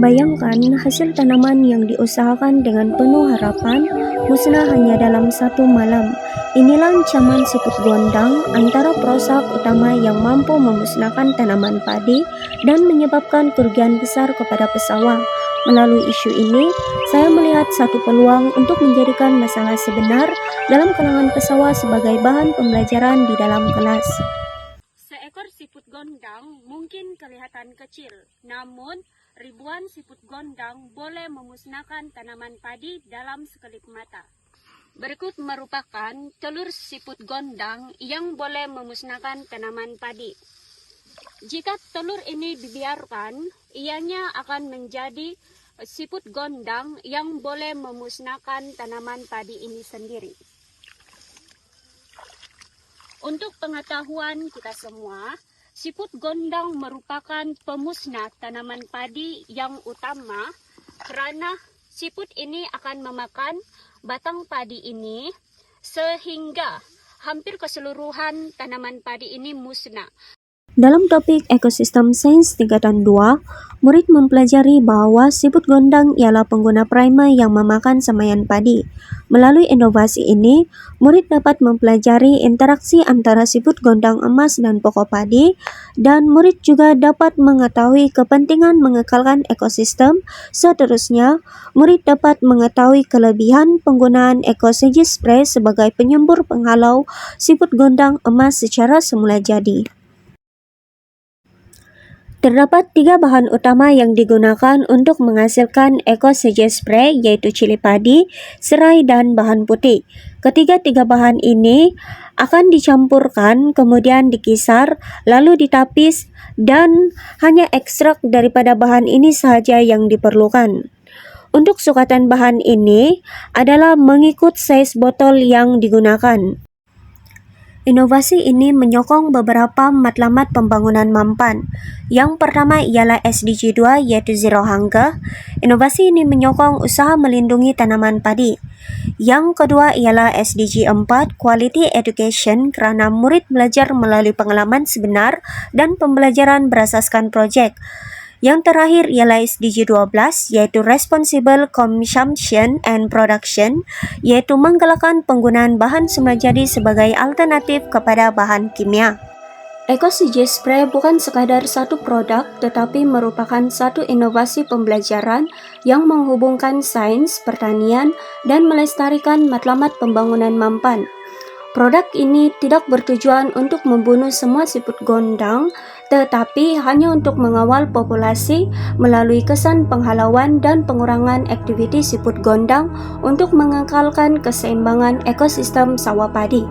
Bayangkan hasil tanaman yang diusahakan dengan penuh harapan musnah hanya dalam satu malam. Inilah ancaman siput gondang, antara perusak utama yang mampu memusnahkan tanaman padi dan menyebabkan kerugian besar kepada pesawah. Melalui isu ini, saya melihat satu peluang untuk menjadikan masalah sebenar dalam kalangan pesawah sebagai bahan pembelajaran di dalam kelas. Seekor siput gondang mungkin kelihatan kecil, namun ribuan siput gondang boleh memusnahkan tanaman padi dalam sekelip mata. Berikut merupakan telur siput gondang yang boleh memusnahkan tanaman padi. Jika telur ini dibiarkan, ianya akan menjadi siput gondang yang boleh memusnahkan tanaman padi ini sendiri. Untuk pengetahuan kita semua, siput gondang merupakan pemusnah tanaman padi yang utama karena siput ini akan memakan batang padi ini sehingga hampir keseluruhan tanaman padi ini musnah. Dalam topik ekosistem sains tingkatan 2, murid mempelajari bahwa siput gondang ialah pengguna primer yang memakan semaian padi. Melalui inovasi ini, murid dapat mempelajari interaksi antara siput gondang emas dan pokok padi, dan murid juga dapat mengetahui kepentingan mengekalkan ekosistem. Seterusnya, murid dapat mengetahui kelebihan penggunaan EcoSage Spray sebagai penyembur penghalau siput gondang emas secara semula jadi. Terdapat 3 bahan utama yang digunakan untuk menghasilkan EcoSage Spray, yaitu cili padi, serai, dan bahan putih. Ketiga-tiga bahan ini akan dicampurkan, kemudian dikisar, lalu ditapis, dan hanya ekstrak daripada bahan ini sahaja yang diperlukan. Untuk sukatan bahan ini adalah mengikut size botol yang digunakan. Inovasi ini menyokong beberapa matlamat pembangunan mampan. Yang pertama ialah SDG 2, yaitu Zero Hunger. Inovasi ini menyokong usaha melindungi tanaman padi. Yang kedua ialah SDG 4, Quality Education, kerana murid belajar melalui pengalaman sebenar dan pembelajaran berasaskan projek. Yang terakhir ialah SDG 12, yaitu Responsible Consumption and Production, yaitu menggalakkan penggunaan bahan semula jadi sebagai alternatif kepada bahan kimia. EcoSage Spray bukan sekadar satu produk, tetapi merupakan satu inovasi pembelajaran yang menghubungkan sains, pertanian, dan melestarikan matlamat pembangunan mampan. Produk ini tidak bertujuan untuk membunuh semua siput gondang, tetapi hanya untuk mengawal populasi melalui kesan penghalauan dan pengurangan aktiviti siput gondang untuk mengekalkan keseimbangan ekosistem sawah padi.